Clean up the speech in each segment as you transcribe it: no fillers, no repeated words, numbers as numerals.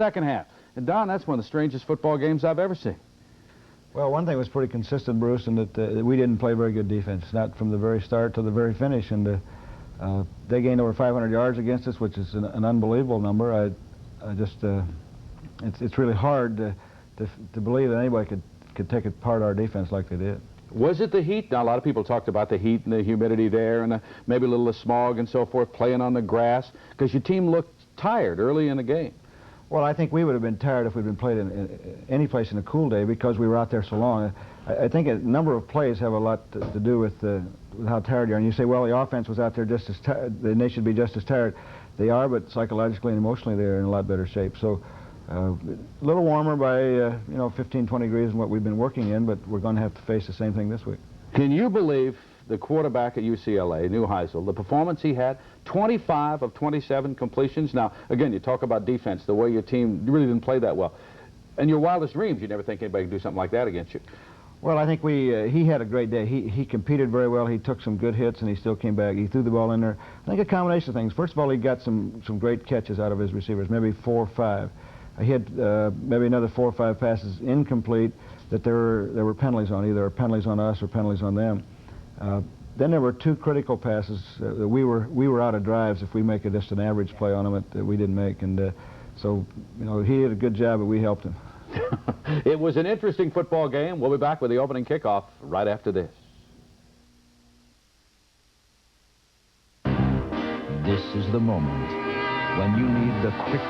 second half. And Don, that's one of the strangest football games I've ever seen. Well, one thing was pretty consistent, Bruce, in that we didn't play very good defense, not from the very start to the very finish. And they gained over 500 yards against us, which is an unbelievable number. It's really hard to believe that anybody could take apart our defense like they did. Was it the heat? Now, a lot of people talked about the heat and the humidity there and maybe a little of smog and so forth, playing on the grass, because your team looked tired early in the game. Well, I think we would have been tired if we'd been played in any place in a cool day because we were out there so long. I think a number of plays have a lot to do with how tired you are. And you say, well, the offense was out there just as tired, and they should be just as tired. They are, but psychologically and emotionally they're in a lot better shape. So a little warmer by 15, 20 degrees than what we've been working in, but we're going to have to face the same thing this week. Can you believe the quarterback at UCLA, Heisel, the performance he had, 25 of 27 completions? Now, again, you talk about defense, the way your team really didn't play that well. In your wildest dreams, you never think anybody could do something like that against you. Well, I think he had a great day. He competed very well. He took some good hits, and he still came back. He threw the ball in there. I think a combination of things. First of all, he got some great catches out of his receivers, maybe 4 or 5. He had maybe another 4 or 5 passes incomplete that there were penalties on, either penalties on us or penalties on them. Then there were 2 critical passes that we were out of drives if we make just an average play on them that we didn't make, and so he did a good job, but we helped him. It was an interesting football game. We'll be back with the opening kickoff right after this. This is the moment when you need the quick.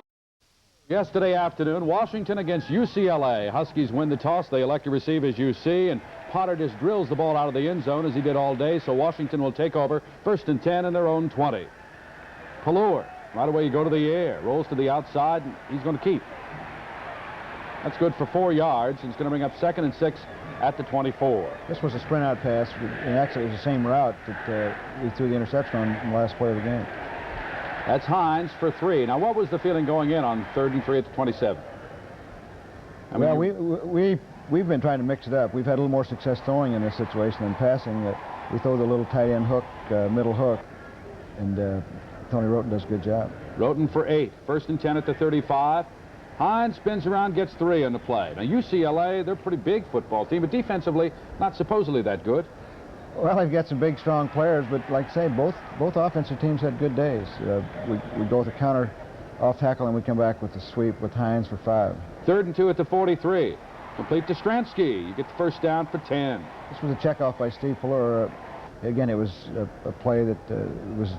Yesterday afternoon, Washington against UCLA. Huskies win the toss. They elect to receive as UC, and Potter just drills the ball out of the end zone as he did all day, so Washington will take over 1st and 10 in their own 20. Pallure, right away you go to the air, rolls to the outside, and he's going to keep. That's good for 4 yards. It's going to bring up 2nd and 6 at the 24. This was a sprint out pass, and actually it was the same route that we threw the interception on in the last play of the game. That's Hines for 3. Now, what was the feeling going in on 3rd and 3 at the 27? Well, we've been trying to mix it up. We've had a little more success throwing in this situation than passing. We throw the little tight end hook, middle hook, and Tony Roten does a good job. Roten for 8. 1st and 10 at the 35. Hines spins around, gets 3 on the play. Now, UCLA, they're a pretty big football team, but defensively, not supposedly that good. Well, they've got some big, strong players, but like I say, both offensive teams had good days. We go with a counter off tackle, and we come back with the sweep with Hines for 5. 3rd and 2 at the 43. Complete to Stransky. You get the 1st down for 10. This was a checkoff by Steve Pallure. Again, it was a play that was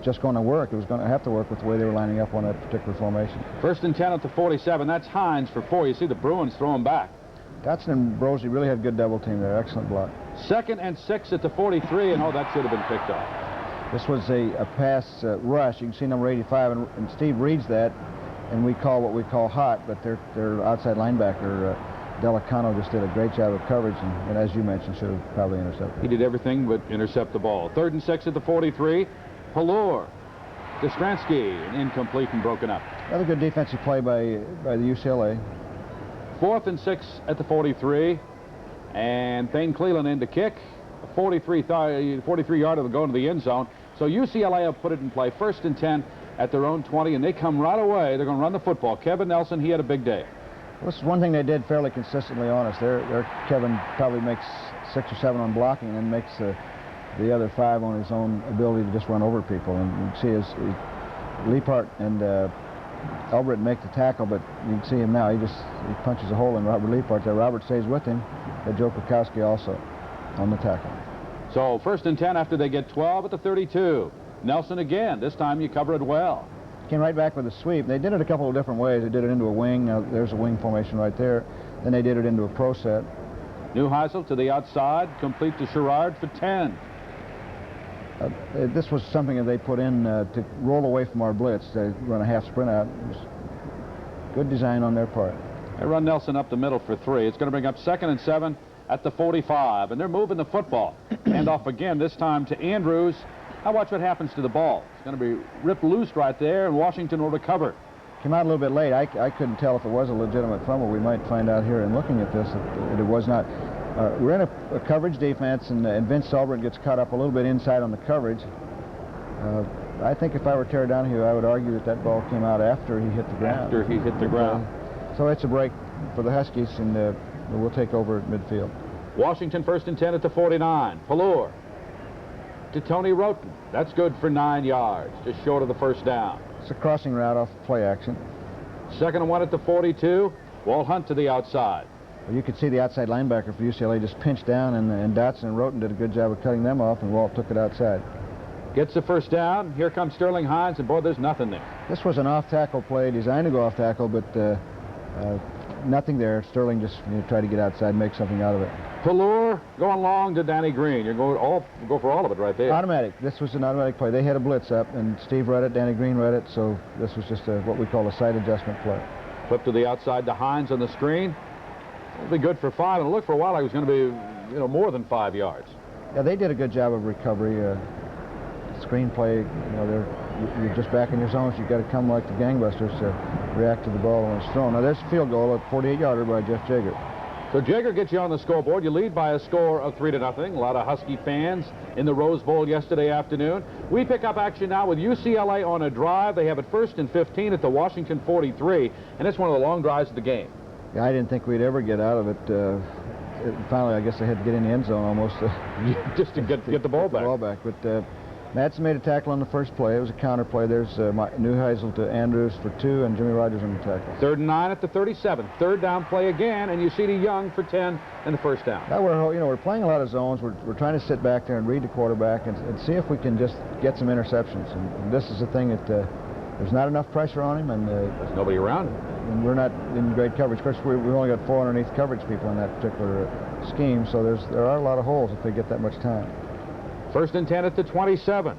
just going to work. It was going to have to work with the way they were lining up on that particular formation. 1st and 10 at the 47. That's Hines for 4. You see the Bruins throw him back. Dotson and Brosey really had a good double team there. Excellent block. 2nd and 6 at the 43, and that should have been picked off. This was a pass rush. You can see number 85, and Steve reads that, and we call what we call hot, but their outside linebacker, Delicano, just did a great job of coverage, and as you mentioned, should have probably intercepted. He did everything but intercept the ball. 3rd and 6 at the 43. Pallure to Stransky, and incomplete and broken up. Another good defensive play by the UCLA. 4th and 6 at the 43, and Thane Cleland in to kick. A 43-yarder will go into the end zone. So UCLA have put it in play. 1st and 10 at their own 20, and they come right away. They're going to run the football. Kevin Nelson, he had a big day. Well, this is one thing they did fairly consistently on us. Kevin probably makes 6 or 7 on blocking, and then makes the other 5 on his own ability to just run over people. And you can see his Leapart and Albert make the tackle, but you can see him now. He punches a hole in Robert Leapart there. Robert stays with him. And Joe Kukowski also on the tackle. So 1st and 10 after they get 12 at the 32. Nelson again. This time you cover it well. Came right back with a sweep. They did it a couple of different ways. They did it into a wing. Now, there's a wing formation right there. Then they did it into a pro set. Heisel to the outside, complete to Sherrard for 10. This was something that they put in to roll away from our blitz. They run a half sprint out. It was good design on their part. They run Nelson up the middle for 3. It's going to bring up 2nd and 7 at the 45, and they're moving the football. Hand off again, this time to Andrews. Now watch what happens to the ball. It's going to be ripped loose right there, and Washington will recover. Came out a little bit late. I couldn't tell if it was a legitimate fumble. We might find out here in looking at this that it was not. We're in a coverage defense, and Vince Albert gets caught up a little bit inside on the coverage. I think if I were Terry Donahue, I would argue that that ball came out after he hit the ground. After he hit the ground. So it's a break for the Huskies, and we'll take over at midfield. Washington first and 10 at the 49. Pallure to Tony Roten. That's good for 9 yards, just short of the first down. It's a crossing route off play action. Second and 1 at the 42. Walt Hunt to the outside. Well, you could see the outside linebacker for UCLA just pinched down, and Dotson and Roten did a good job of cutting them off, and Walt took it outside. Gets the first down. Here comes Sterling Hines, and boy, there's nothing there. This was an off-tackle play, designed to go off-tackle, but nothing there. Sterling just tried to get outside, make something out of it. Pallure going long to Danny Green. You're going go for all of it right there. Automatic. This was an automatic play. They had a blitz up, and Steve read it, Danny Green read it, so this was just what we call a side adjustment play. Flip to the outside to Hines on the screen. It'll be good for 5, and it looked for a while like it was going to be, more than 5 yards. Yeah, they did a good job of recovery. Screen play, you're just back in your zones. You've got to come like the gangbusters to react to the ball when it's thrown. Now there's a field goal, a 48-yarder by Jeff Jaeger. So Jaeger gets you on the scoreboard. You lead by a score of 3-0. A lot of Husky fans in the Rose Bowl yesterday afternoon. We pick up action now with UCLA on a drive. They have it first and 15 at the Washington 43, and it's one of the long drives of the game. Yeah, I didn't think we'd ever get out of it. Finally, I guess they had to get in the end zone almost just to get the ball back. But Madsen made a tackle on the first play. It was a counter play. There's Neuheisel to Andrews for 2, and Jimmy Rogers on the tackle. 3rd and 9 at the 37. Third down play again, and you see the Young for 10 and the first down. Now we're playing a lot of zones. We're trying to sit back there and read the quarterback and see if we can just get some interceptions. And this is the thing that there's not enough pressure on him, and there's nobody around him. And we're not in great coverage. Of course, we've only got 4 underneath coverage people in that particular scheme, so there are a lot of holes if they get that much time. First and 10 at the 27.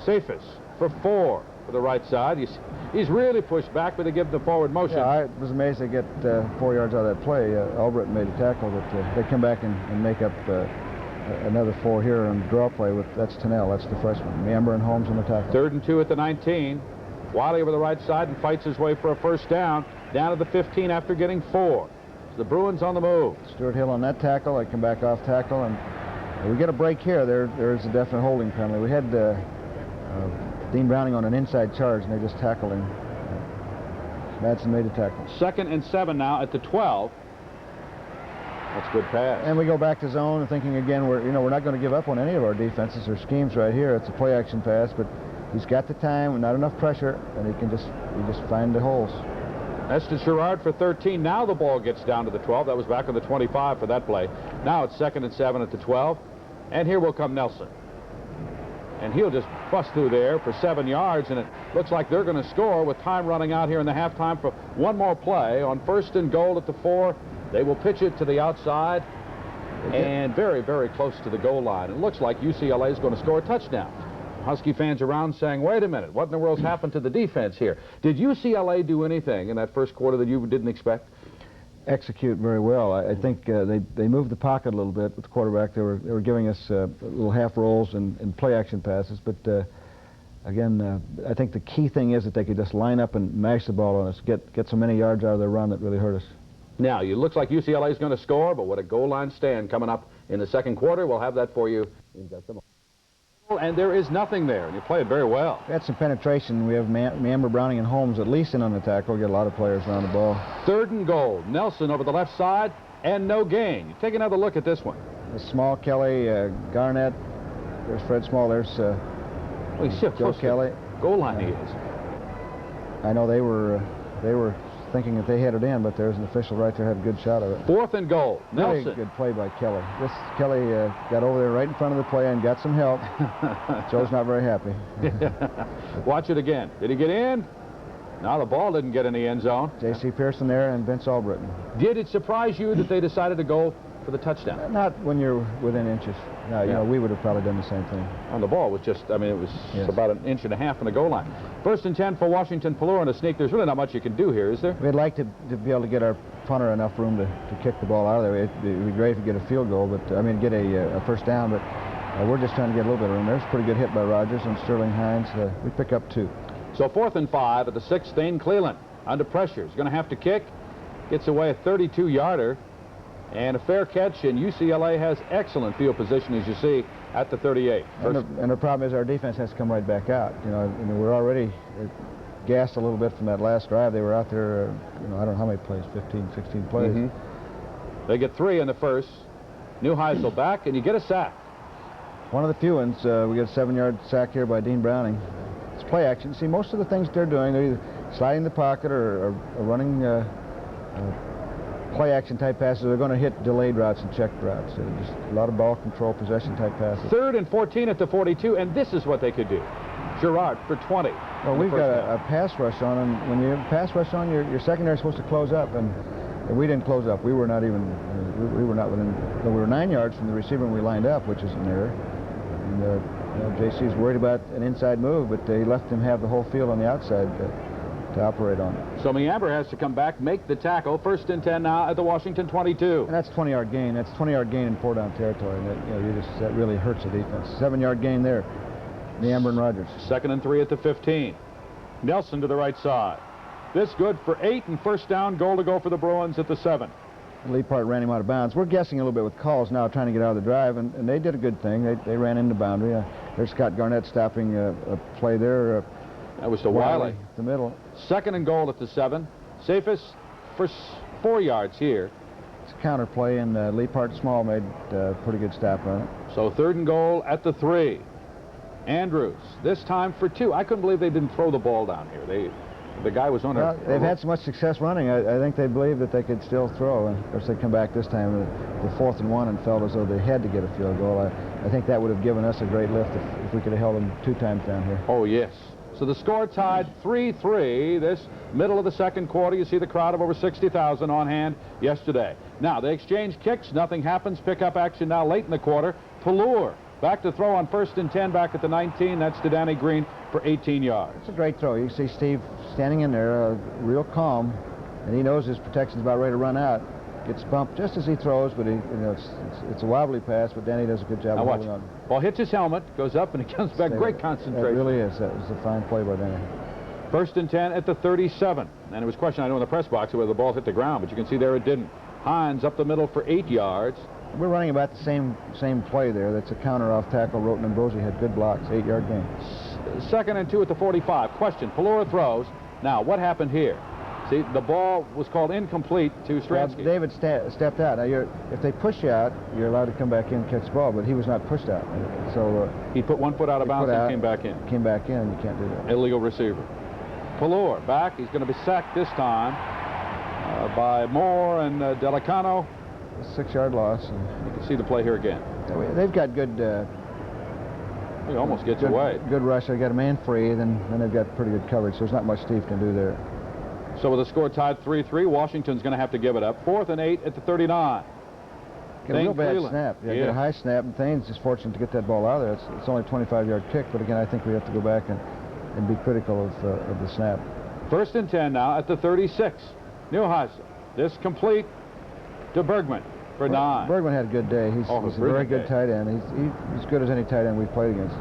Cephas for 4 for the right side. He's really pushed back, but they give the forward motion. Yeah, I was amazed they get 4 yards out of that play. Albritton made a tackle, but they come back and make up another 4 here on draw play. That's Tennell, that's the freshman. Meamber and Holmes on the tackle. 3rd and 2 at the 19. Wiley over the right side and fights his way for a first down to the 15 after getting 4. So the Bruins on the move. Stuart Hill on that tackle. They come back off tackle, and we get a break here. There's a definite holding penalty. We had Dean Browning on an inside charge, and they just tackled him. Madsen made a tackle. 2nd and 7 now at the 12. That's a good pass. And we go back to zone, thinking again we're not going to give up on any of our defenses or schemes right here. It's a play action pass, but he's got the time, not enough pressure, and he just find the holes. That's to Sherrard for 13. Now the ball gets down to the 12. That was back on the 25 for that play. Now it's 2nd and 7 at the 12. And here will come Nelson. And he'll just bust through there for 7 yards, and it looks like they're going to score with time running out here in the halftime for one more play. On 1st and goal at the 4, they will pitch it to the outside and very, very close to the goal line. It looks like UCLA is going to score a touchdown. Husky fans around saying, wait a minute, what in the world's happened to the defense here? Did UCLA do anything in that first quarter that you didn't expect? Execute very well. I think they moved the pocket a little bit with the quarterback. They were giving us little half rolls and play action passes, but again, I think the key thing is that they could just line up and mash the ball on us, get so many yards out of their run that really hurt us. Now, it looks like UCLA is going to score, but what a goal line stand coming up in the second quarter. We'll have that for you in just a moment. And there is nothing there, and you play it very well. We had some penetration. We have Meamber, Browning, and Holmes at least in on the tackle. We get a lot of players around the ball. 3rd and goal. Nelson over the left side, and no gain. Take another look at this one. Small, Kelly, Garnett. There's Fred Small. There's Joe Kelly. Goal line he is. I know they were thinking that they had it in, but there's an official right there had a good shot of it. 4th and goal. Nelson. Really good play by Kelly. Kelly got over there right in front of the play and got some help. Joe's not very happy. Watch it again. Did he get in? No, the ball didn't get in the end zone. J.C. Pearson there and Vince Albritton. Did it surprise you that they decided to go for the touchdown? Not when you're within inches. No, we would have probably done the same thing. On the ball was just, it was about 1.5 inches from the goal line. 1st and 10 for Washington. Pallure on a sneak. There's really not much you can do here, is there? We'd like to be able to get our punter enough room to kick the ball out of there. It'd be great to get a field goal, but get a first down, but we're just trying to get a little bit of room. There's a pretty good hit by Rogers and Sterling Hines. We pick up 2. So 4th and 5 at the 6th. Thane Cleland under pressure. He's going to have to kick. Gets away a 32-yarder. And a fair catch, and UCLA has excellent field position, as you see, at the 38. And the problem is our defense has to come right back out. You know, we're already gassed a little bit from that last drive. They were out there, you know, I don't know how many plays, 15, 16 plays. They get 3 in the first. Neuheisel back, and you get a sack. One of the few ones. We get a 7-yard sack here by Dean Browning. It's play action. See, most of the things they're doing, they're either sliding the pocket or running play action type passes. They're going to hit delayed routes and checked routes. Just a lot of ball control, possession type passes. 3rd and 14 at the 42, and this is what they could do. Girard for 20. Well, we've got a pass rush on, and when you have a pass rush on, your secondary is supposed to close up, and we didn't close up. We were not even, we were not within, we were 9 yards from the receiver when we lined up, which is an error. And you know, JC's worried about an inside move, but they left him have the whole field on the outside to operate on it. So Meamber has to come back, make the tackle. 1st and 10 now at the Washington 22. And that's 20-yard gain. That's 20-yard gain in 4-down territory. And that, you know, that really hurts the defense. 7-yard gain there. Meamber and Rogers. 2nd and 3 at the 15. Nelson to the right side. This good for 8, and 1st down, goal to go for the Bruins at the 7. Lee Part ran him out of bounds. We're guessing a little bit with calls now, trying to get out of the drive, and they did a good thing. They ran into boundary. There's Scott Garnett stopping a play there. That was to Wiley. The middle. 2nd and goal at the 7. Safest for 4 yards here. It's a counter play, and Lee Part Small made a pretty good stop on it. So 3rd and goal at the 3. Andrews, this time for 2. I couldn't believe they didn't throw the ball down here. The guy was on well, they've had so much success running. I think they believe that they could still throw. And of course, they come back this time the 4th and 1 and felt as though they had to get a field goal. I think that would have given us a great lift if we could have held them 2 times down here. Oh, yes. So the score tied 3-3 this middle of the 2nd quarter. You see the crowd of over 60,000 on hand yesterday. Now, they exchange kicks. Nothing happens. Pickup action now late in the quarter. Pallure back to throw on 1st and 10 back at the 19. That's to Danny Green for 18 yards. It's a great throw. You see Steve standing in there, real calm, and he knows his protection's about ready to run out. Gets bumped just as he throws, but it's a wobbly pass, but Danny does a good job of holding on. Ball hits his helmet, goes up, and it comes back. Great concentration. It really is. That was a fine play by Danny. 1st and 10 at the 37. And it was questioned, I know, in the press box whether the ball hit the ground, but you can see there it didn't. Hines up the middle for 8 yards. We're running about the same play there. That's a counter off tackle. Roten and Brosey had good blocks. 8-yard gain. 2nd and 2 at the 45. Question. Pallure throws. Now, what happened here? See, the ball was called incomplete to Stransky. Well, David stepped out. Now, if they push you out, you're allowed to come back in and catch the ball, but he was not pushed out. So he put 1 foot out of bounds and came back in. Came back in. You can't do that. Illegal receiver. Pallure back. He's going to be sacked this time by Moore and Delicano. 6-yard loss. You can see the play here again. They've got good. He almost gets away. Good rush. They got a man free, then they've got pretty good coverage. So there's not much Steve can do there. So with the score tied 3-3, Washington's going to have to give it up. 4th and 8 at the 39. Get a real bad snap. Yeah, get a high snap, and Thane's just fortunate to get that ball out of there. It's only a 25-yard kick, but again, I think we have to go back and be critical of the snap. 1st and 10 now at the 36. Neuheisel. This complete to Bergman for 9. Bergman had a good day. He's a very good tight end. He's as good as any tight end we've played against.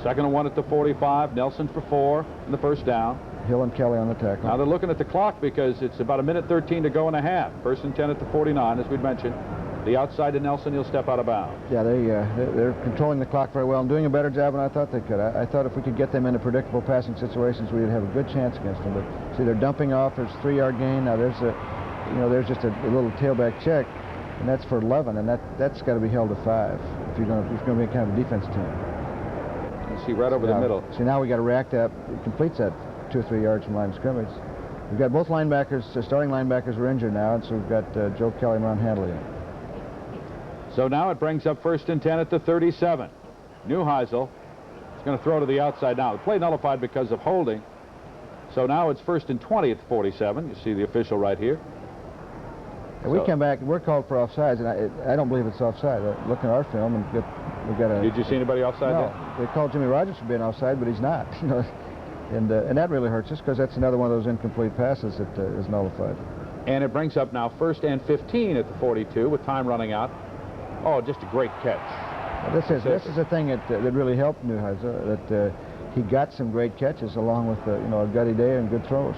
2nd and 1 at the 45. Nelson for 4 in the 1st down. Hill and Kelly on the tackle. Now they're looking at the clock because it's about 1:13 to go and a half. 1st and 10 at the 49, as we'd mentioned. The outside to Nelson, he'll step out of bounds. Yeah, they're controlling the clock very well and doing a better job than I thought they could. I thought if we could get them into predictable passing situations, we'd have a good chance against them. But see, they're dumping off. There's a 3-yard gain. Now there's just a little tailback check, and that's for 11, and that's got to be held to 5 if you're going to be kind of a defense team. You see right over the middle. See, now we got to react up. It completes that 2 or 3 yards from line of scrimmage. We've got both linebackers, starting linebackers are injured now, and so we've got Joe Kelly and Ron Handley. So now it brings up 1st and 10 at the 37. Neuheisel is going to throw to the outside now. The play nullified because of holding. So now it's 1st and 20 at the 47. You see the official right here. And we come back, we're called for offsides, and I don't believe it's offside. Looking at our film, and we've got a... Did you see anybody offside? No, they called Jimmy Rogers for being offside, but he's not. And that really hurts us because that's another one of those incomplete passes that is nullified. And it brings up now 1st and 15 at the 42 with time running out. Oh, just a great catch. Well, this is the thing that really helped Neuheisel, that he got some great catches along with a gutty day and good throws.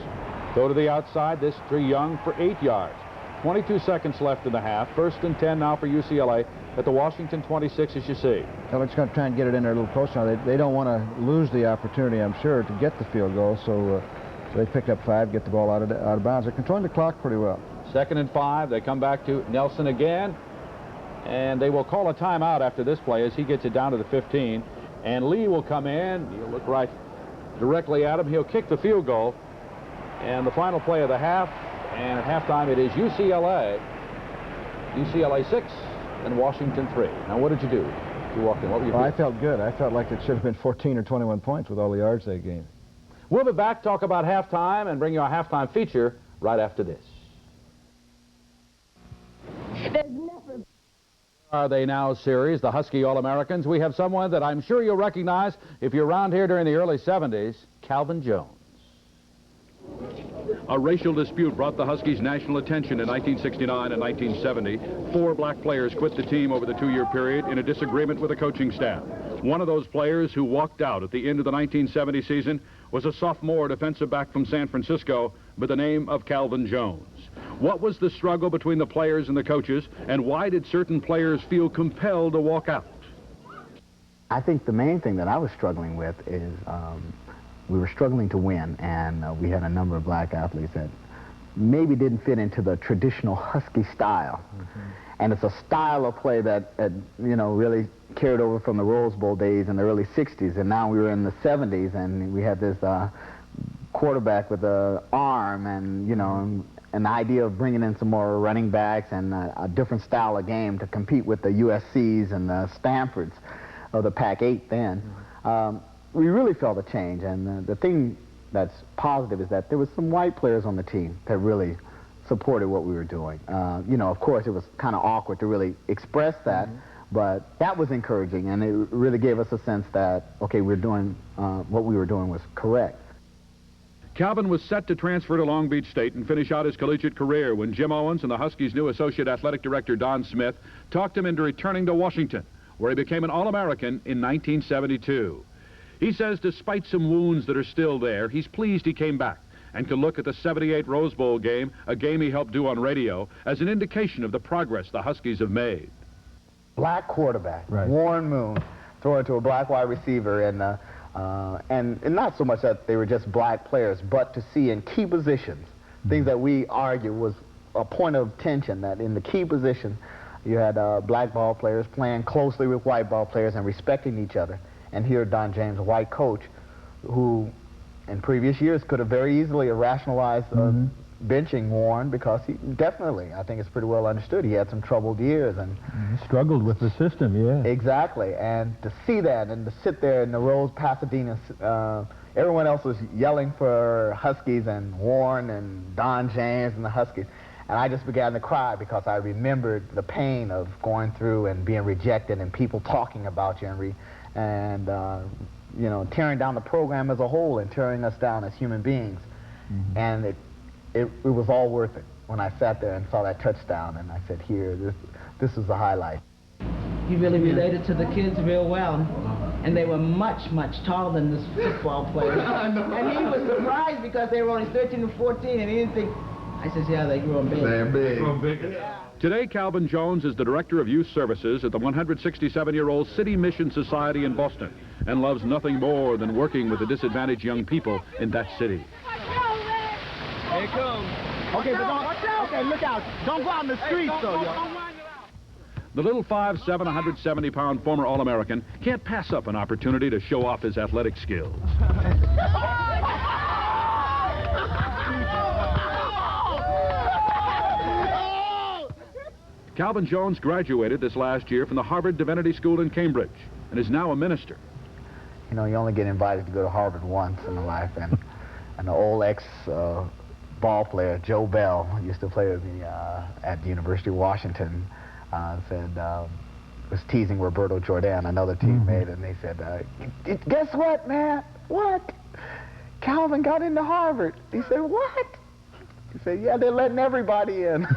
Go to the outside. This to Young for 8 yards. 22 seconds left in the half. 1st and 10 now for UCLA at the Washington 26, as you see. Well, it's going to try and get it in there a little closer. Now, they don't want to lose the opportunity, I'm sure, to get the field goal. So they pick up 5, get the ball out of bounds. They're controlling the clock pretty well. 2nd and 5. They come back to Nelson again. And they will call a timeout after this play as he gets it down to the 15. And Lee will come in. He'll look right directly at him. He'll kick the field goal. And the final play of the half. And at halftime, it is UCLA 6 and Washington 3. Now, what did you do? You walked in. What were you doing? I felt good. I felt like it should have been 14 or 21 points with all the yards they gained. We'll be back, talk about halftime, and bring you a halftime feature right after this. Are They Now series, the Husky All-Americans. We have someone that I'm sure you'll recognize if you're around here during the early 70s, Calvin Jones. A racial dispute brought the Huskies national attention in 1969 and 1970. 4 black players quit the team over the 2-year period in a disagreement with the coaching staff. One of those players who walked out at the end of the 1970 season was a sophomore defensive back from San Francisco by the name of Calvin Jones. What was the struggle between the players and the coaches, and why did certain players feel compelled to walk out? I think the main thing that I was struggling with is we were struggling to win, and we had a number of black athletes that maybe didn't fit into the traditional Husky style. And it's a style of play that, you know, really carried over from the Rose Bowl days in the early 60s, and now we were in the 70s, and we had this quarterback with an arm and, you know, an idea of bringing in some more running backs and a different style of game to compete with the USCs and the Stanfords of the Pac-8 then. We really felt a change, and the thing that's positive is that there was some white players on the team that really supported what we were doing. You know, of course, it was kind of awkward to really express that, but that was encouraging, and it really gave us a sense that, okay, we're doing what we were doing was correct. Calvin was set to transfer to Long Beach State and finish out his collegiate career when Jim Owens and the Huskies' new associate athletic director, Don Smith, talked him into returning to Washington, where he became an All-American in 1972. He says despite some wounds that are still there, he's pleased he came back and can look at the '78 Rose Bowl game, a game he helped do on radio, as an indication of the progress the Huskies have made. Black quarterback, right. Warren Moon, throwing to a black wide receiver, and not so much that they were just black players, but to see in key positions, things that we argue was a point of tension, that in the key position, you had black ball players playing closely with white ball players and respecting each other. And here Don James, a white coach, who in previous years could have very easily rationalized benching Warren, because he definitely, I think it's pretty well understood, he had some troubled years. And he struggled with the system, yeah. Exactly, and to see that and to sit there in the Rose, Pasadena, everyone else was yelling for Huskies and Warren and Don James and the Huskies. And I just began to cry because I remembered the pain of going through and being rejected and people talking about you and you know, tearing down the program as a whole and tearing us down as human beings. And it was all worth it when I sat there and saw that touchdown, and I said, here, this is the highlight. He really related to the kids real well, and they were much, much taller than this football player. And he was surprised because they were only 13 and 14, and he didn't think. I said, yeah, they grew big. They're big. They grew big. Yeah. Today, Calvin Jones is the Director of Youth Services at the 167-year-old City Mission Society in Boston, and loves nothing more than working with the disadvantaged young people in that city. Here it comes. Okay, but okay, look out. Don't go out in the streets, though, yo. The little 5'7", 170-pound former All-American can't pass up an opportunity to show off his athletic skills. Calvin Jones graduated this last year from the Harvard Divinity School in Cambridge and is now a minister. You know, you only get invited to go to Harvard once in a life, and the old ex-ball player, Joe Bell, used to play with me at the University of Washington, was teasing Roberto Jordan, another teammate, and they said, guess what, man? What? Calvin got into Harvard. He said, what? He said, yeah, they're letting everybody in.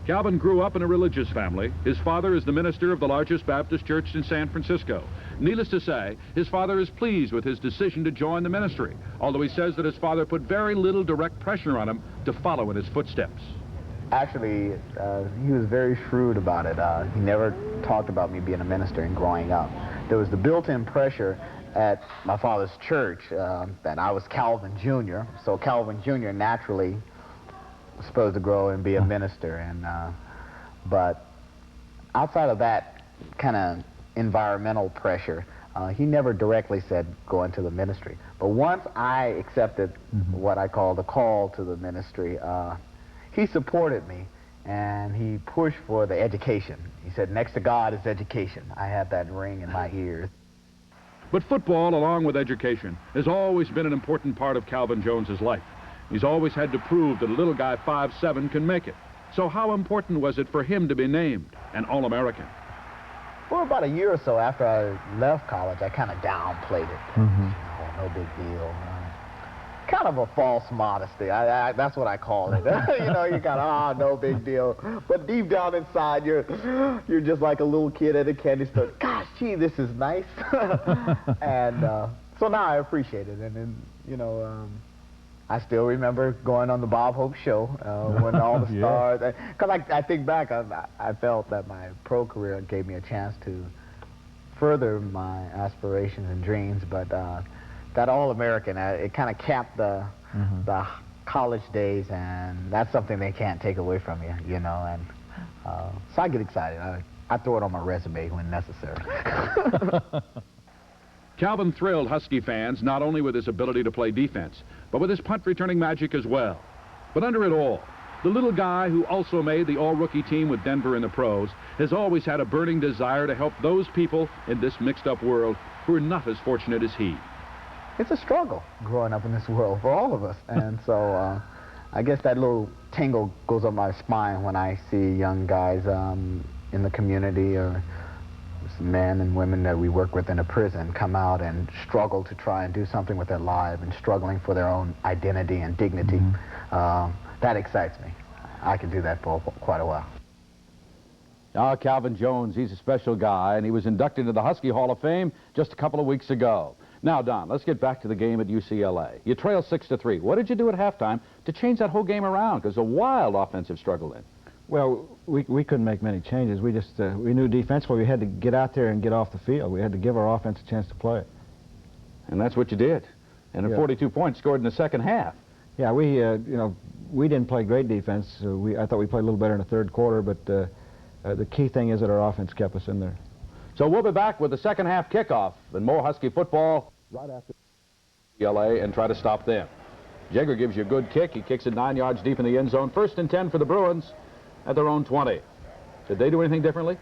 Calvin grew up in a religious family. His father is the minister of the largest Baptist church in San Francisco. Needless to say, his father is pleased with his decision to join the ministry, although he says that his father put very little direct pressure on him to follow in his footsteps. Actually, he was very shrewd about it. He never talked about me being a minister and growing up. There was the built-in pressure at my father's church that I was Calvin Jr., so Calvin Jr. naturally was supposed to grow and be a minister. And but outside of that kind of environmental pressure, he never directly said go into the ministry. But once I accepted what I call the call to the ministry, he supported me, and he pushed for the education. He said, next to God is education. I had that ring in my ears. But football, along with education, has always been an important part of Calvin Jones's life. He's always had to prove that a little guy 5'7" can make it. So how important was it for him to be named an All-American? For about a year or so after I left college, I kind of downplayed it. Oh, no big deal. Kind of a false modesty. That's what I call it. You know, you kind of, no big deal. But deep down inside, you're just like a little kid at a candy store. Gosh, gee, this is nice. And so now I appreciate it. And then, you know, I still remember going on the Bob Hope show when all the stars. Because I think back, I felt that my pro career gave me a chance to further my aspirations and dreams. But that All-American, it kind of capped the college days, and that's something they can't take away from you, you know. And so I get excited. I throw it on my resume when necessary. Calvin thrilled Husky fans not only with his ability to play defense, but with his punt-returning magic as well. But under it all, the little guy who also made the all-rookie team with Denver in the pros has always had a burning desire to help those people in this mixed-up world who are not as fortunate as he. It's a struggle growing up in this world for all of us. And so I guess that little tingle goes up my spine when I see young guys in the community or men and women that we work with in a prison come out and struggle to try and do something with their life and struggling for their own identity and dignity. That excites me. I can do that for quite a while. Calvin Jones, he's a special guy, and he was inducted into the Husky Hall of Fame just a couple of weeks ago. Now, Don, let's get back to the game at UCLA. You trail 6-3. What did you do at halftime to change that whole game around? Because a wild offensive struggle then. Well, we couldn't make many changes. We just we knew defensively we had to get out there and get off the field. We had to give our offense a chance to play. And that's what you did. And 42 points scored in the second half. Yeah, we you know, we didn't play great defense. I thought we played a little better in the third quarter, but the key thing is that our offense kept us in there. So we'll be back with the second half kickoff and more Husky football right after UCLA and try to stop them. Jagger gives you a good kick. He kicks it 9 yards deep in the end zone. 1st and 10 for the Bruins at their own 20. Did they do anything differently?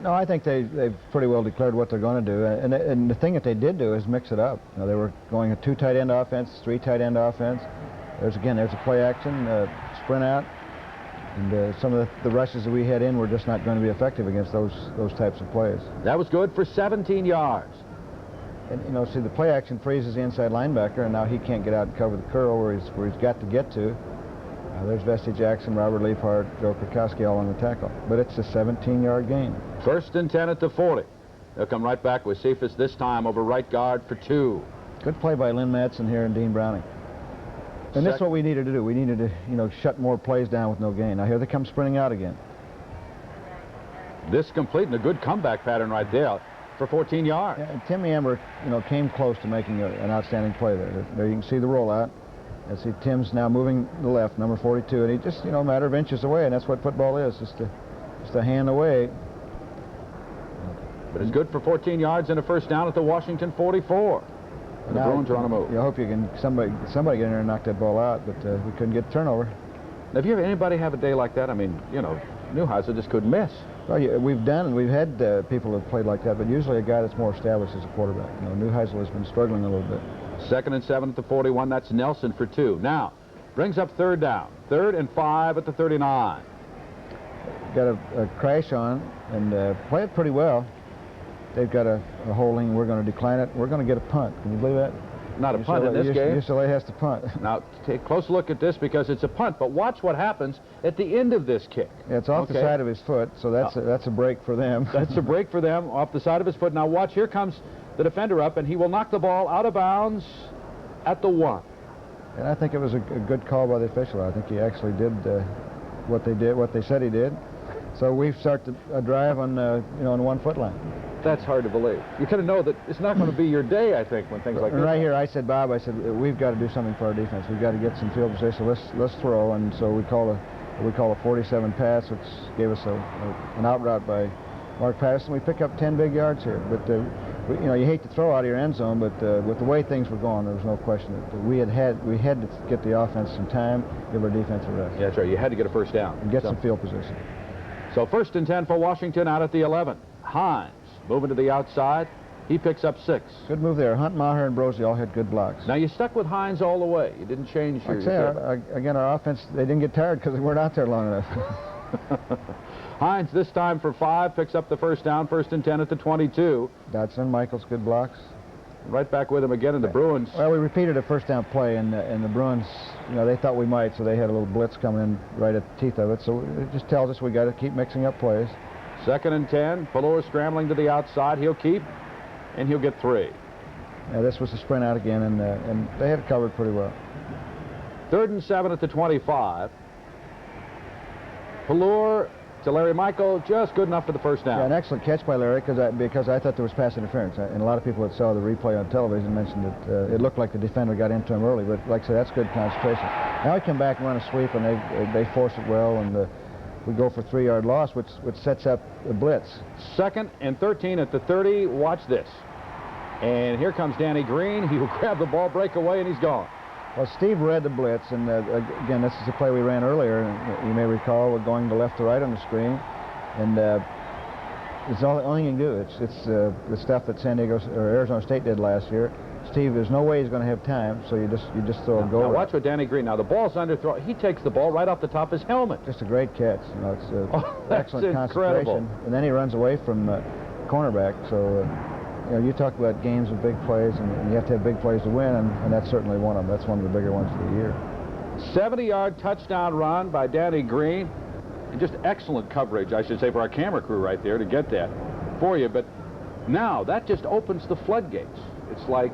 No, I think they've pretty well declared what they're going to do. And the thing that they did do is mix it up. You know, they were going a 2 tight end offense, 3 tight end offense. There's a play action, sprint out. And some of the rushes that we had in were just not going to be effective against those types of plays. That was good for 17 yards. And, you know, see, the play action freezes the inside linebacker, and now he can't get out and cover the curl where he's got to get to. There's Vesty Jackson, Robert Leifhart, Joe Krakowski all on the tackle. But it's a 17-yard gain. 1st and 10 at the 40. They'll come right back with Cephas this time over right guard for 2. Good play by Lynn Madsen here and Dean Browning. And this is what we needed to do. We needed to, you know, shut more plays down with no gain. Now here they come sprinting out again. This completing a good comeback pattern right there for 14 yards. Yeah, and Tim Amber, you know, came close to making an outstanding play there. There you can see the rollout. And see Tim's now moving to the left, number 42, and he just, you know, a matter of inches away, and that's what football is, just a hand away. But it's good for 14 yards and a 1st down at the Washington 44. And the Bruins are on a move. I hope you can somebody get in there and knock that ball out, but we couldn't get the turnover. Now, have you ever anybody have a day like that? I mean, you know, Neuheisel just couldn't miss. Well, yeah, we've had people who have played like that, but usually a guy that's more established as a quarterback. You know, Neuheisel has been struggling a little bit. 2nd and 7 at the 41. That's Nelson for 2. Now, brings up 3rd down. 3rd and 5 at the 39. Got a crash on and play it pretty well. They've got a holding. We're going to decline it. We're going to get a punt. Can you believe that? not a punt in this game. UCLA has to punt. Now, take a close look at this because it's a punt, but watch what happens at the end of this kick. Yeah, it's off the side of his foot, so that's a break for them. That's a break for them, off the side of his foot. Now watch, here comes the defender up, and he will knock the ball out of bounds at the 1. And I think it was a good call by the official. I think he actually did what they said he did. So we've started a drive on on the 1 foot line. That's hard to believe. You kind of know that it's not going to be your day, I think, when things like this. Right here, I said, Bob, I said, we've got to do something for our defense. We've got to get some field position. Let's throw. And so we call a 47 pass, which gave us an out route by Mark Patterson. We pick up 10 big yards here. But you hate to throw out of your end zone, but with the way things were going, there was no question that we had to get the offense some time, give our defense a rest. Yeah, that's right. You had to get a first down and get some field position. So 1st and 10 for Washington out at the 11. Hines moving to the outside. He picks up 6. Good move there. Hunt, Maher, and Brosey all had good blocks. Now you stuck with Hines all the way. You didn't change your... Again, our offense, they didn't get tired because they weren't out there long enough. Hines this time for 5, picks up the first down, 1st and 10 at the 22. Dodson, Michaels, good blocks. Right back with him again in the Bruins. Well, we repeated a first down play, and the Bruins, they thought we might, so they had a little blitz coming in right at the teeth of it. So it just tells us we got to keep mixing up plays. 2nd and 10. Pallur scrambling to the outside. He'll keep, and he'll get 3. Yeah, this was a sprint out again, and they had it covered pretty well. 3rd and 7 at the 25. Pallur to Larry Michael, just good enough for the first down. Yeah, an excellent catch by Larry because I thought there was pass interference. And a lot of people that saw the replay on television mentioned that it looked like the defender got into him early. But like I said, that's good concentration. Now we come back and run a sweep, and they force it well, and we go for 3-yard loss, which sets up the blitz. 2nd and 13 at the 30. Watch this. And here comes Danny Green. He will grab the ball, break away, and he's gone. Well, Steve read the blitz, and again, this is a play we ran earlier. And you may recall we're going to left to right on the screen, and it's the only thing you can do. It's the stuff that San Diego or Arizona State did last year. Steve, there's no way he's going to have time, so you just throw a go. Now watch what Danny Green. Now the ball's underthrown. He takes the ball right off the top of his helmet. Just a great catch. It's excellent incredible. Concentration, and then he runs away from cornerback. So. You talk about games with big plays, and you have to have big plays to win, and that's certainly one of them. That's one of the bigger ones of the year. 70-yard touchdown run by Danny Green. And just excellent coverage, I should say, for our camera crew right there to get that for you. But now that just opens the floodgates. It's like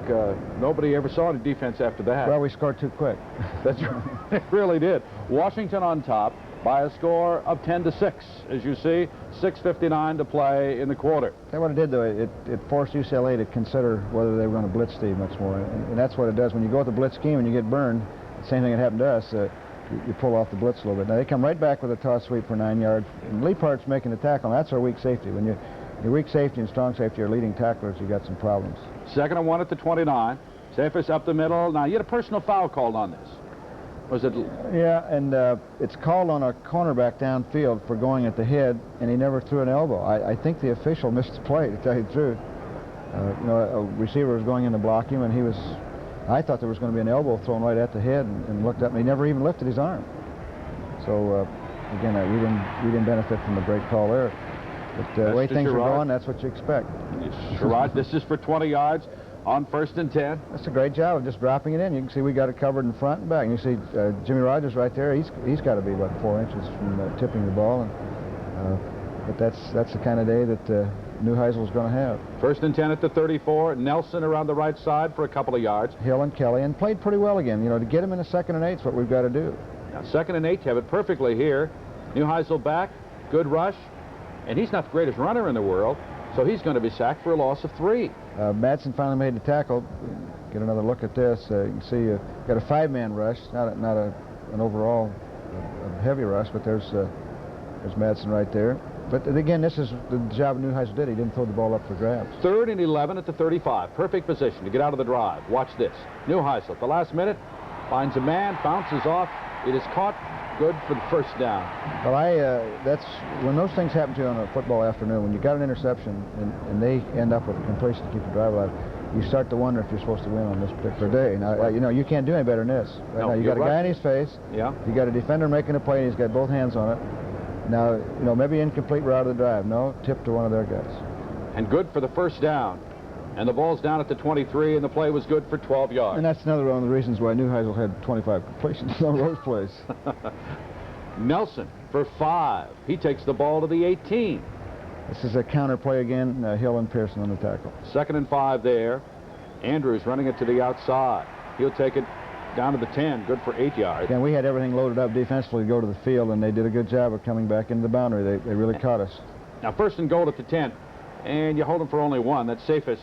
nobody ever saw any defense after that. Well, we scored too quick. That's right. It really did. Washington on top by a score of 10-6, as you see. 6:59 to play in the quarter. And what it did, though, it forced UCLA to consider whether they were going to blitz Steve much more. And that's what it does. When you go with the blitz scheme and you get burned, the same thing that happened to us, you pull off the blitz a little bit. Now, they come right back with a toss sweep for 9 yards. And Leapart's making the tackle, and that's our weak safety. When your weak safety and strong safety are leading tacklers, you got some problems. 2nd and 1 at the 29. Cephas up the middle. Now, you had a personal foul called on this. Was it? Yeah, and it's called on a cornerback downfield for going at the head, and he never threw an elbow. I think the official missed the play, to tell you the truth. A receiver was going in to block him, and I thought there was going to be an elbow thrown right at the head, and looked up, and he never even lifted his arm. So, again, we didn't benefit from the great call there. But the way things are going, that's what you expect. Sherrod, this is for 20 yards. On 1st and 10. That's a great job of just dropping it in. You can see we got it covered in front and back. And you see Jimmy Rogers right there. He's got to be about 4 inches from tipping the ball. But that's the kind of day that Neuheisel's going to have. 1st and 10 at the 34. Nelson around the right side for a couple of yards. Hill and Kelly, and played pretty well again. To get him in a 2nd and 8 is what we've got to do. Now 2nd and 8, you have it perfectly here. Neuheisel back, good rush, and he's not the greatest runner in the world, so he's going to be sacked for a loss of 3. Madsen finally made the tackle. Get another look at this. You can see got a 5-man rush, not an overall heavy rush, but there's Madsen right there. But again, this is the job Neuheisel did. He didn't throw the ball up for grabs. 3rd and 11 at the 35. Perfect position to get out of the drive. Watch this. Neuheisel at the last minute finds a man, bounces off. It is caught. Good for the first down. Well, that's when those things happen to you on a football afternoon. When you got an interception and they end up with a completion to keep the drive alive, you start to wonder if you're supposed to win on this particular day. Now, you can't do any better than this. Right now, you got a guy in his face. Yeah. You got a defender making a play, and he's got both hands on it. Now, maybe incomplete route of the drive. No, tip to one of their guys. And good for the first down. And the ball's down at the 23, and the play was good for 12 yards. And that's another one of the reasons why Neuheisel had 25 completions on those plays. Nelson for 5. He takes the ball to the 18. This is a counter play again. Hill and Pearson on the tackle. 2nd and 5 there. Andrews running it to the outside. He'll take it down to the 10. Good for 8 yards. And we had everything loaded up defensively to go to the field, and they did a good job of coming back into the boundary. They really caught us. Now 1st and goal at the 10, and you hold them for only 1. That's safest.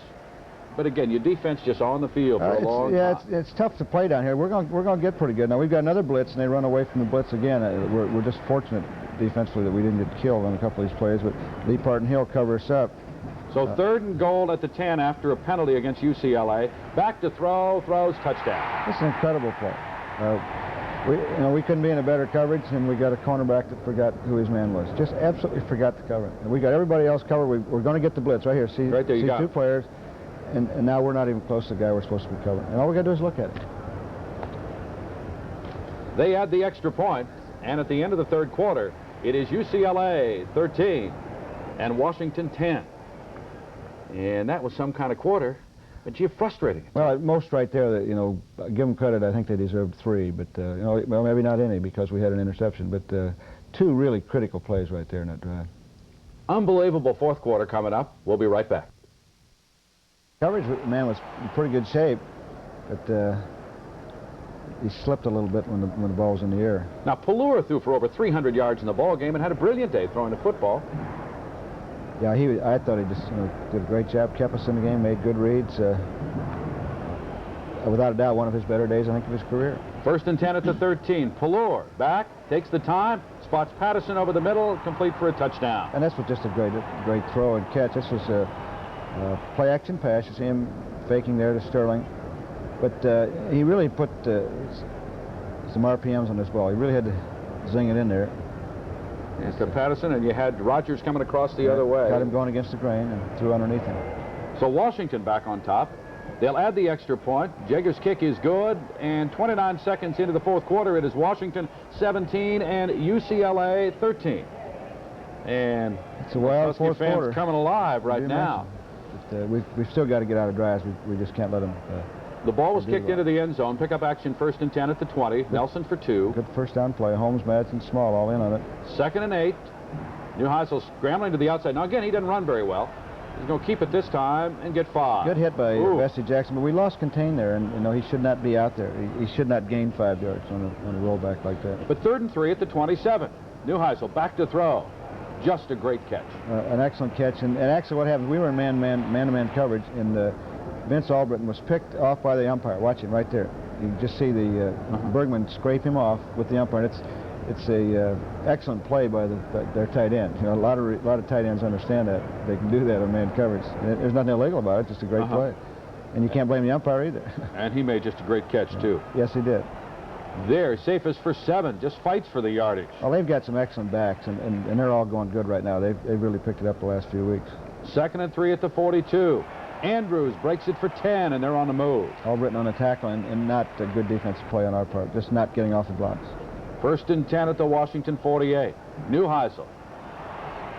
But again, your defense just on the field for a long time. It's tough to play down here. We're going to get pretty good. Now we've got another blitz, and they run away from the blitz again. We're just fortunate defensively that we didn't get killed on a couple of these plays, but Leapart and Hill cover us up. So 3rd and goal at the 10 after a penalty against UCLA. Back to throw, throws, touchdown. This is an incredible play. We couldn't be in a better coverage, and we got a cornerback that forgot who his man was. Just absolutely forgot to cover. And we got everybody else covered. We're going to get the blitz right here. See, right there, you got 2 players, and now we're not even close to the guy we're supposed to be covering. And all we got to do is look at it. They add the extra point, and at the end of the 3rd quarter, it is UCLA 13 and Washington 10. And that was some kind of quarter, but gee, frustrating. Well, at most right there, that give them credit. I think they deserved 3, but well, maybe not any because we had an interception. But 2 really critical plays right there in that drive. Unbelievable 4th quarter coming up. We'll be right back. Coverage man was in pretty good shape, but he slipped a little bit when the ball was in the air. Now Pallure threw for over 300 yards in the ball game and had a brilliant day throwing the football. Yeah, I thought he just did a great job, kept us in the game, made good reads. Without a doubt, one of his better days, I think, of his career. 1st and 10 at the 13. Pallure back, takes the time, spots Patterson over the middle, complete for a touchdown. And that's just a great throw and catch. This was a play-action pass. You see him faking there to Sterling. But he really put some RPMs on this ball. He really had to zing it in there. It's to Patterson, and you had Rogers coming across the other way. Got him going against the grain and threw underneath him. So Washington back on top. They'll add the extra point. Jager's kick is good, and 29 seconds into the 4th quarter, it is Washington 17 and UCLA 13. And it's a wild Husky 4th fans quarter. Coming alive right now. But, we've still got to get out of drives. We just can't let them. The ball was kicked into the end zone. Pick up action 1st and 10 at the 20. Nelson for 2. Good first down play. Holmes, Madsen, Small all in on it. 2nd and 8. Neuheisel scrambling to the outside. Now again, he doesn't run very well. He's going to keep it this time and get 5. Good hit by Bessie Jackson, but we lost contain there, and he should not be out there. He should not gain 5 yards on a rollback like that. But 3rd and 3 at the 27. Neuheisel back to throw. Just a great catch. An excellent catch, and actually what happened, we were in man-to-man coverage, and Vince Albritton was picked off by the umpire. Watch him right there. You can just see the Bergman scrape him off with the umpire. And it's a excellent play by their tight end. A lot of tight ends understand that they can do that on man coverage. There's nothing illegal about it. Just a great play, and you can't blame the umpire either. And he made just a great catch too. Yes, he did. There, safest for 7. Just fights for the yardage. Well, they've got some excellent backs, and they're all going good right now. They've really picked it up the last few weeks. 2nd and 3 at the 42. Andrews breaks it for 10, and they're on the move. Albritton on a tackle, and not a good defensive play on our part, just not getting off the blocks. 1st and 10 at the Washington 48. Neuheisel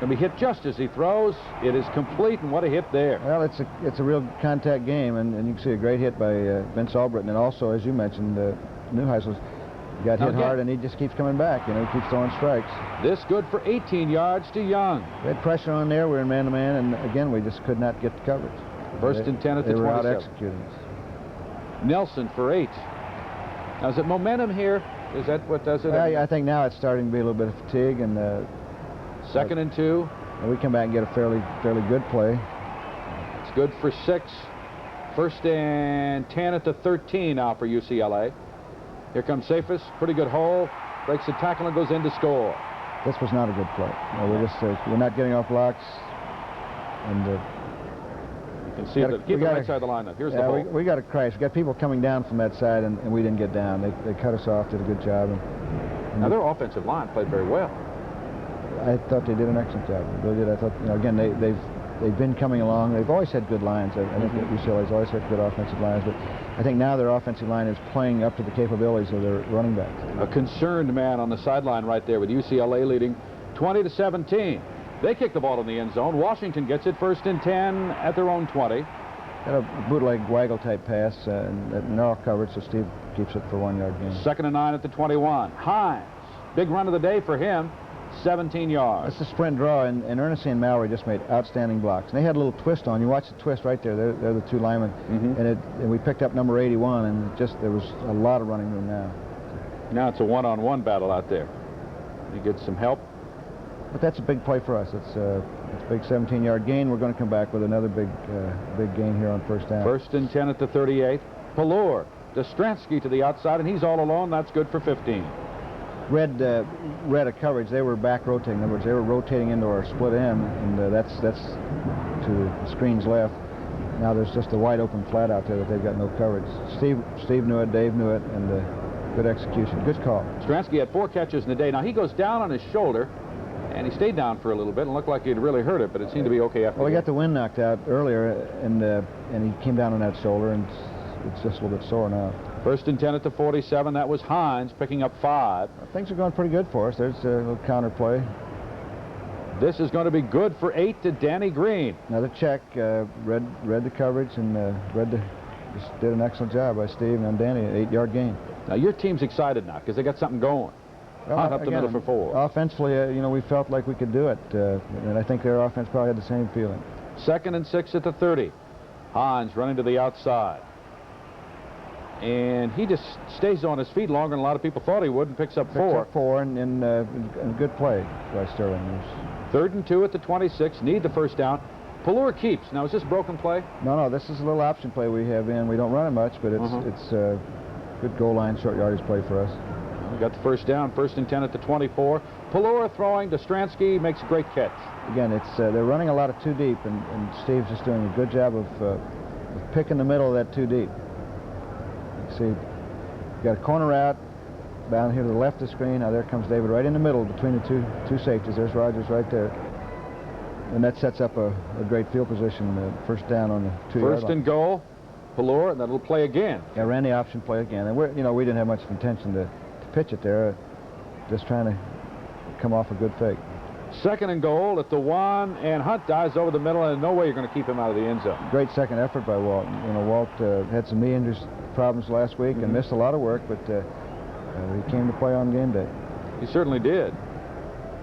going to be hit just as he throws. It is complete, and what a hit there. Well, it's a real contact game, and you can see a great hit by Vince Albritton, and also, as you mentioned, Neuheisel got hit hard, and he just keeps coming back. He keeps throwing strikes. This good for 18 yards to Young. We had pressure on there. We were in man-to-man, and again, we just could not get the coverage. 1st and 10 at the 27. They were out executing us. Nelson for 8. Now, is it momentum here? Is that what does it? I think now it's starting to be a little bit of fatigue, and 2nd and 2. And we come back and get a fairly good play. It's good for 6. 1st and 10 at the 13 now for UCLA. Here comes Safus. Pretty good hole. Breaks the tackle and goes in to score. This was not a good play. We're not getting off blocks, and you can see keep the right side of the lineup. Here's the hole. We got a crash. We got people coming down from that side, and we didn't get down. They cut us off, did a good job. Now their offensive line played very well. I thought they did an excellent job. They really did. I thought, again, they've been coming along. They've always had good lines. I think UCLA's always had good offensive lines, but I think now their offensive line is playing up to the capabilities of their running backs. A concerned man on the sideline right there with UCLA leading 20-17. They kick the ball in the end zone. Washington gets it 1st and 10 at their own 20. Got a bootleg waggle type pass, and they're all covered, so Steve keeps it for 1 yard gain. 2nd and 9 at the 21. Hines, big run of the day for him, 17 yards. That's a sprint draw, and Ernestine and Mallory just made outstanding blocks. And they had a little twist on. You watch the twist right there. They're the two linemen, and we picked up number 81, and there was a lot of running room now. Now it's a one-on-one battle out there. You get some help. But that's a big play for us. It's a big 17-yard gain. We're going to come back with another big gain here on 1st down. 1st and 10 at the 38. Pallur, Dostransky to the outside, and he's all alone. That's good for 15. Read a coverage. They were back rotating. In other words, they were rotating into our split end, and that's to the screen's left. Now there's just a wide open flat out there that they've got no coverage. Steve knew it, Dave knew it, and good execution. Good call. Dostransky had 4 catches in the day. Now he goes down on his shoulder, and he stayed down for a little bit and looked like he'd really hurt it, but it seemed to be okay after. Well, he got the wind knocked out earlier, and he came down on that shoulder, and it's just a little bit sore now. 1st and 10 at the 47. That was Hines picking up 5. Things are going pretty good for us. There's a little counter play. This is going to be good for 8 to Danny Green. Another check. Read the coverage and just did an excellent job by Steve and Danny. An 8-yard gain. Now your team's excited now because they got something going. Well, Hunt up the middle for 4. Offensively, we felt like we could do it, and I think their offense probably had the same feeling. 2nd and 6 at the 30. Hines running to the outside. And he just stays on his feet longer than a lot of people thought he would and picks up 4. 4 and good play by Sterling. 3rd and 2 at the 26. Need the 1st down. Pallur keeps. Now, is this broken play? No, this is a little option play we have in. We don't run it much, but it's good goal line, short yardage play for us. We got the 1st down. 1st and 10 at the 24. Pallur throwing. Dostransky makes a great catch. Again, they're running a lot of 2 deep, and Steve's just doing a good job of picking the middle of that 2 deep. See, you got a corner out down here to the left of the screen. Now there comes David right in the middle between the two safeties. There's Rogers right there. And that sets up a great field position, 1st down on the 2-yard line. 1st and goal, Pallur, and that'll play again. Yeah, ran the option play again. And we didn't have much intention to pitch it there, just trying to come off a good fake. 2nd and goal at the 1, and Hunt dives over the middle, and no way you're going to keep him out of the end zone. Great second effort by Walt. Walt had some knee injury problems last week and missed a lot of work, but he came to play on game day. He certainly did.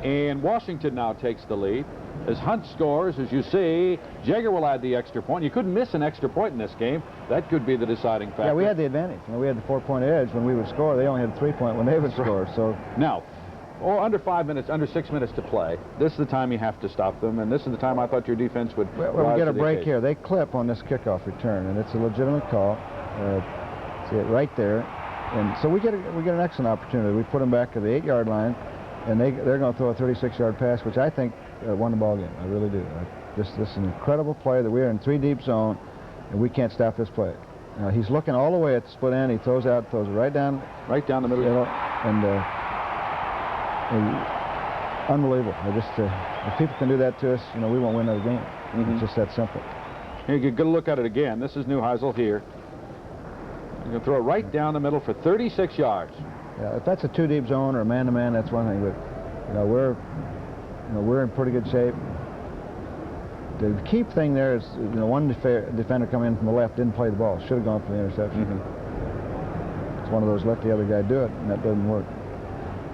And Washington now takes the lead. As Hunt scores, as you see, Jagger will add the extra point. You couldn't miss an extra point in this game. That could be the deciding factor. Yeah, we had the advantage. We had the 4-point edge when we would score. They only had the 3-point when they would score. So now, under 6 minutes to play, this is the time you have to stop them, and this is the time I thought your defense would. Well, we get a break here. They clip on this kickoff return, and it's a legitimate call. See it right there, and so we get an excellent opportunity. We put them back to the 8-yard line, and they're going to throw a 36-yard pass, which I think won the ball game. I really do. This is an incredible play that we're in 3 deep zone, and we can't stop this play. He's looking all the way at the split end. He throws it right down the middle, and unbelievable. If people can do that to us, we won't win another game. It's just that simple. Here, you get a look at it again. This is Neuheisel here. You can throw it right down the middle for 36 yards. Yeah, if that's a 2 deep zone or a man-to-man, that's one thing. But we're in pretty good shape. The key thing there is, one defender coming in from the left didn't play the ball. Should have gone for the interception. It's one of those, let the other guy do it, and that doesn't work.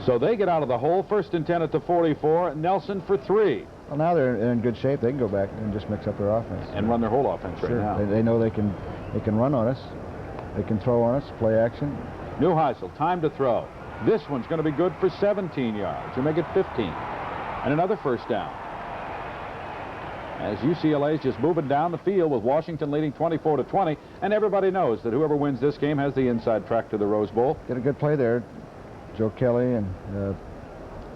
So they get out of the hole. 1st and 10 at the 44. Nelson for 3. Well, now they're in good shape. They can go back and just mix up their offense and run their whole offense right now. They know they can run on us. They can throw on us, play action. Neuheisel, time to throw. This one's going to be good for 17 yards. You make it 15. And another 1st down. As UCLA is just moving down the field with Washington leading 24-20, and everybody knows that whoever wins this game has the inside track to the Rose Bowl. Did a good play there. Joe Kelly and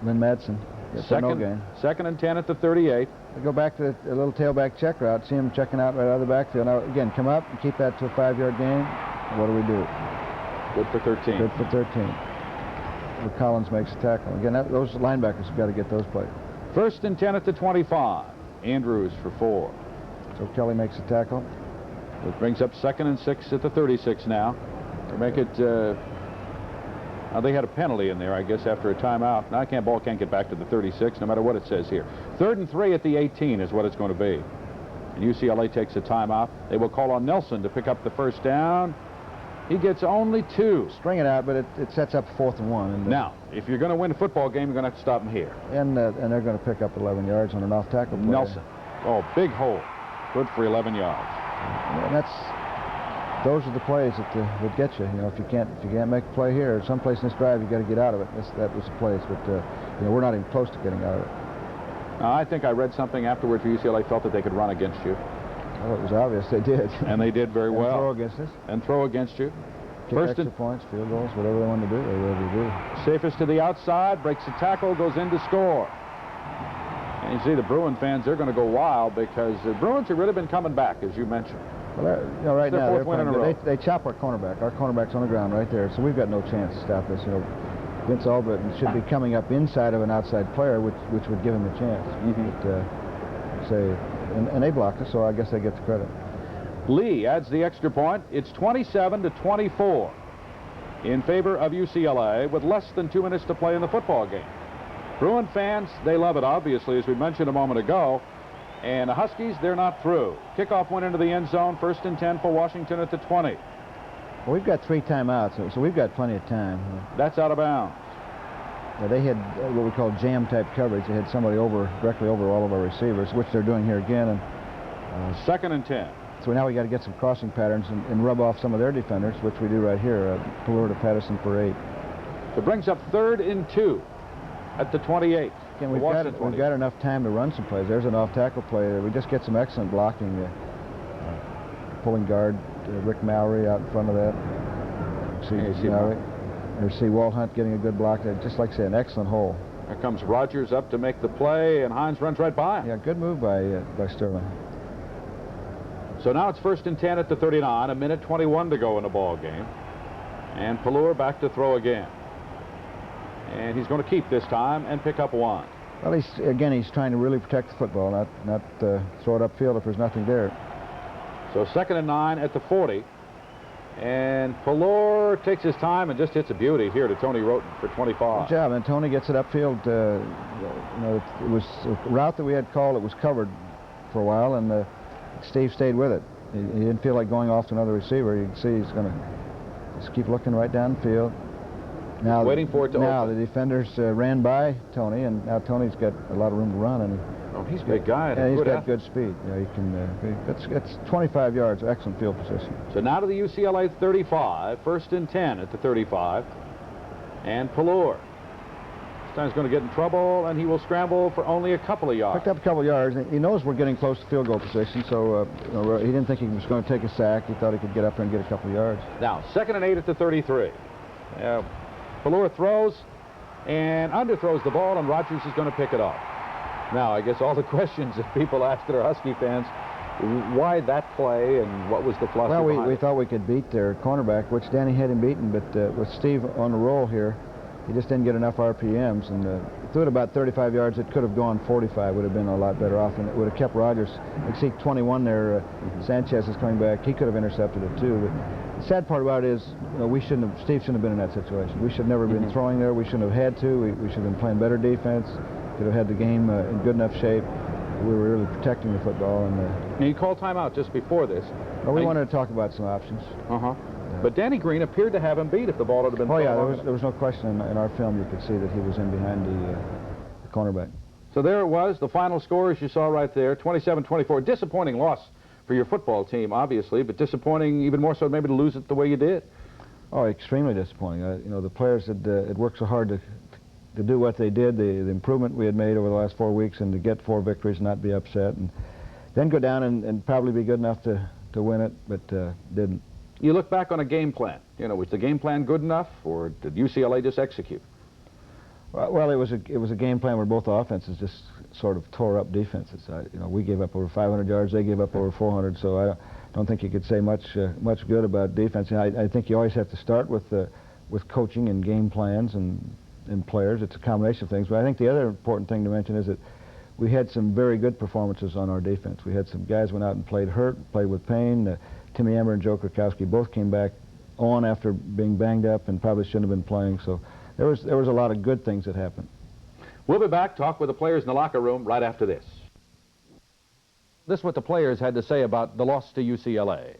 Lynn Madsen. 2nd and 10 at the 38. We go back to a little tailback check route. See him checking out right out of the backfield. Now, again, come up and keep that to a 5-yard gain. What do we do? Good for 13. Good for 13. Where Collins makes a tackle. Again, those linebackers have got to get those plays. 1st and 10 at the 25. Andrews for 4. So Kelly makes a tackle. It brings up 2nd and 6 at the 36 now. To make it. They had a penalty in there, I guess, after a timeout. Now ball can't get back to the 36, no matter what it says here. 3rd and 3 at the 18 is what it's going to be. And UCLA takes a timeout. They will call on Nelson to pick up the first down. He gets only 2. String it out, but it sets up 4th and 1. And, now, if you're going to win a football game, you're going to have to stop him here. And they're going to pick up 11 yards on an off-tackle play. Nelson. Oh, big hole. Good for 11 yards. And those are the plays that get you. You know, if you can't make a play here, someplace in this drive, you got to get out of it. That was the place, but you know, we're not even close to getting out of it. I think I read something afterwards where UCLA felt that they could run against you. Well, it was obvious they did. And they did very well. Throw against us. And throw against you. Kick extra points, field goals, whatever they wanted to do, they were able to do. Safest to the outside, breaks the tackle, goes in to score. And you see the Bruin fans, they're going to go wild because the Bruins have really been coming back, as you mentioned. Well, you know, right now they chop our cornerback. Our cornerback's on the ground right there, so we've got no chance to stop this. You know, Vince Albritton should be coming up inside of an outside player, which would give him a chance. But, and they blocked us, so I guess they get the credit. Lee adds the extra point. It's 27-24 in favor of UCLA with less than 2 minutes to play in the football game. Bruin fans, they love it, obviously, as we mentioned a moment ago. And the Huskies, they're not through. Kickoff went into the end zone, 1st and 10 for Washington at the 20. Well, we've got 3 timeouts, so we've got plenty of time. That's out of bounds. Yeah, they had what we call jam-type coverage. They had somebody directly over all of our receivers, which they're doing here again. And 2nd and 10. So now we got to get some crossing patterns and rub off some of their defenders, which we do right here. Pallure to Patterson for 8. It brings up 3rd and 2 at the 28. Again, we've got enough time to run some plays. There's an off-tackle play. We just get some excellent blocking. Pulling guard, Rick Mowry out in front of that. See Mowry. There's Walt Hunt getting a good block there. Just like I say, an excellent hole. Here comes Rogers up to make the play, and Hines runs right by him. Yeah, good move by Sterling. So now it's 1st and 10 at the 39, 1:21 to go in the ball game. And Pallure back to throw again. And he's going to keep this time and pick up 1. Well, he's trying to really protect the football, not throw it upfield if there's nothing there. So 2nd and 9 at the 40. And Pallure takes his time and just hits a beauty here to Tony Roten for 25. Good job, and Tony gets it upfield. You know, it was a route that we had called. It was covered for a while, and Steve stayed with it. He didn't feel like going off to another receiver. You can see he's going to just keep looking right down the field. Now, waiting for it to now open. The defenders ran by Tony, and now Tony's got a lot of room to run. And he's a big guy. And he's got good speed. You know, he can. It's 25 yards, excellent field position. So now to the UCLA 35, 1st and 10 at the 35, and Pallure. This time he's going to get in trouble, and he will scramble for only a couple of yards. Picked up a couple of yards. He knows we're getting close to field goal position, so you know, he didn't think he was going to take a sack. He thought he could get up there and get a couple of yards. Now 2nd and 8 at the 33. Pallure throws and underthrows the ball, and Rogers is going to pick it up. Now, I guess all the questions that people ask that are Husky fans, why that play and what was the philosophy behind it? We thought we could beat their cornerback, which Danny had him beaten, but with Steve on the roll here, he just didn't get enough RPMs, and threw it about 35 yards. It could have gone 45, would have been a lot better off, and it would have kept Rogers. You see 21 there, Sanchez is coming back. He could have intercepted it too. But the sad part about it is, you know, Steve shouldn't have been in that situation. We should never have been throwing there. We shouldn't have had to. We should have been playing better defense. Could have had the game in good enough shape. We were really protecting the football. And he called timeout just before this. Well, we wanted to talk about some options. But Danny Green appeared to have him beat if the ball had been thrown. Oh, yeah, there was no question in our film. You could see that he was in behind the cornerback. So there it was, the final score, as you saw right there, 27-24. Disappointing loss for your football team, obviously, but disappointing even more so maybe to lose it the way you did. Oh, extremely disappointing. You know, the players had worked so hard to do what they did, the improvement we had made over the last 4 weeks, and to get 4 victories and not be upset, and then go down and probably be good enough to win it, but didn't. You look back on a game plan. You know, was the game plan good enough, or did UCLA just execute? Well, it was a game plan where both offenses just sort of tore up defenses. You know, we gave up over 500 yards, they gave up over 400. So I don't think you could say much good about defense. I think you always have to start with coaching and game plans and players. It's a combination of things. But I think the other important thing to mention is that we had some very good performances on our defense. We had some guys went out and played hurt, played with pain. Timmy Emmer and Joe Krakowski both came back on after being banged up and probably shouldn't have been playing. So there was a lot of good things that happened. We'll be back, talk with the players in the locker room right after this. This is what the players had to say about the loss to UCLA.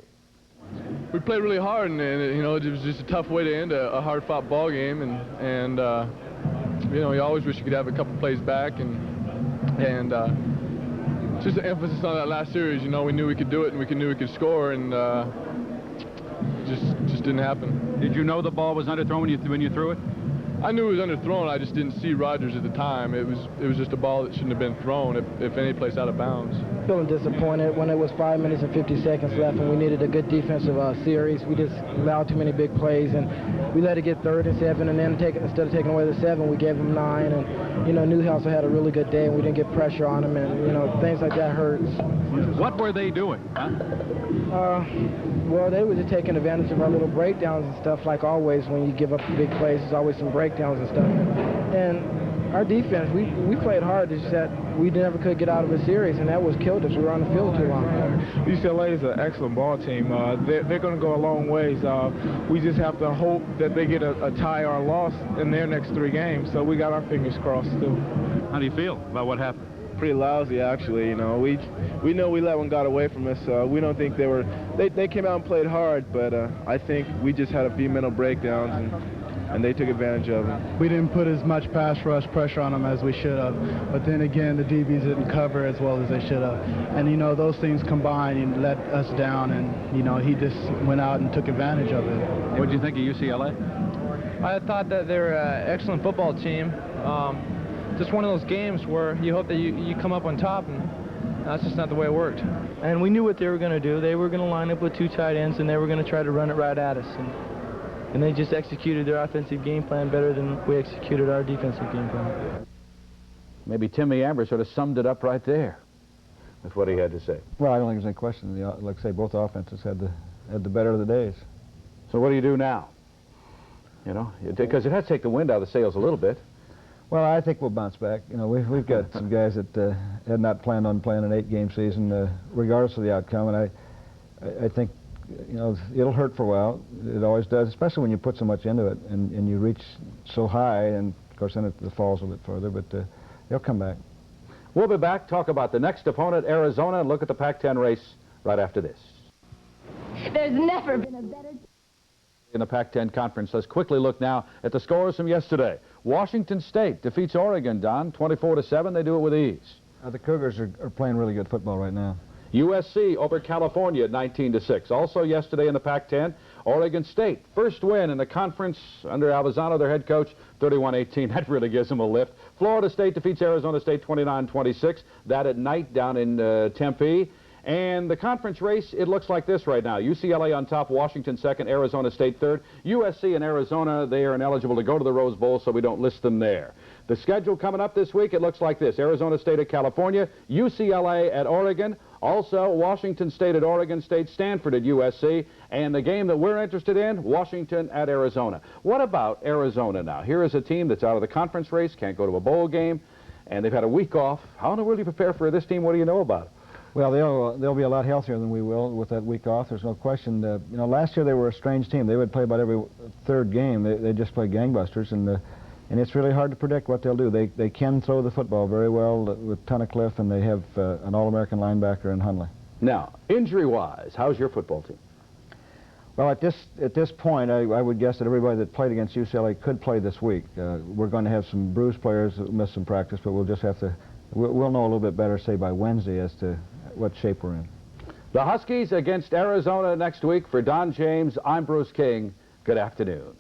We played really hard, and you know, it was just a tough way to end a hard-fought ball game, and you know, you always wish you could have a couple plays back, and just the emphasis on that last series. You know, we knew we could do it, and we knew we could score, and just didn't happen. Did you know the ball was underthrown when you threw it? I knew it was underthrown. I just didn't see Rogers at the time. It was just a ball that shouldn't have been thrown, if any place out of bounds. Feeling disappointed when it was 5 minutes and 50 seconds left and we needed a good defensive series. We just allowed too many big plays, and we let it get 3rd and 7, and then instead of taking away the 7, we gave them 9. And you know, Newhouse had a really good day, and we didn't get pressure on him, and you know, things like that hurts. What were they doing? Huh? Well, they were just taking advantage of our little breakdowns and stuff. Like always, when you give up big plays, there's always some breakdowns and stuff. And our defense, we played hard. It's just that we never could get out of a series, and that was killed us. We were on the field too long. UCLA is an excellent ball team. They're going to go a long ways. We just have to hope that they get a tie or a loss in their next 3 games. So we got our fingers crossed too. How do you feel about what happened? Pretty lousy, actually. You know, we know we let one got away from us. We don't think they came out and played hard, but I think we just had a few mental breakdowns, and they took advantage of it. We didn't put as much pass rush pressure on them as we should have, but then again, the DBs didn't cover as well as they should have. And you know, those things combined and let us down, and you know, he just went out and took advantage of it. What did you think of UCLA? I thought that they were an excellent football team. Just one of those games where you hope that you come up on top, and that's just not the way it worked. And we knew what they were going to do. They were going to line up with 2 tight ends, and they were going to try to run it right at us. And they just executed their offensive game plan better than we executed our defensive game plan. Maybe Timmy Amber sort of summed it up right there with what he had to say. Well, I don't think there's any question. Like I say, both offenses had the better of the days. So what do you do now? You know, because it has to take the wind out of the sails a little bit. Well, I think we'll bounce back. You know, we've got some guys that had not planned on playing an 8-game season, regardless of the outcome, and I think, you know, it'll hurt for a while. It always does, especially when you put so much into it and you reach so high, and of course then it falls a bit further, but they'll come back. We'll be back, talk about the next opponent, Arizona, and look at the Pac-10 race right after this. There's never been a better... In the Pac-10 conference, let's quickly look now at the scores from yesterday. Washington State defeats Oregon, Don, 24-7. They do it with ease. The Cougars are playing really good football right now. USC over California, 19-6. Also yesterday in the Pac-10, Oregon State, first win in the conference under Alvazano, their head coach, 31-18. That really gives them a lift. Florida State defeats Arizona State 29-26. That at night down in Tempe. And the conference race, it looks like this right now. UCLA on top, Washington second, Arizona State third. USC and Arizona, they are ineligible to go to the Rose Bowl, so we don't list them there. The schedule coming up this week, it looks like this. Arizona State at California, UCLA at Oregon, also Washington State at Oregon State, Stanford at USC, and the game that we're interested in, Washington at Arizona. What about Arizona now? Here is a team that's out of the conference race, can't go to a bowl game, and they've had a week off. How in the world do you prepare for this team? What do you know about it? Well, they'll be a lot healthier than we will with that week off. There's no question. You know, last year they were a strange team. They would play about every 3rd game. They just play gangbusters, and it's really hard to predict what they'll do. They can throw the football very well with Tunnicliffe, and they have an All-American linebacker in Hundley. Now, injury-wise, how's your football team? Well, at this point, I would guess that everybody that played against UCLA could play this week. We're going to have some bruised players that miss some practice, but we'll just have to. We'll know a little bit better, say, by Wednesday as to what shape we're in. The Huskies against Arizona next week. For Don James, I'm Bruce King. Good afternoon.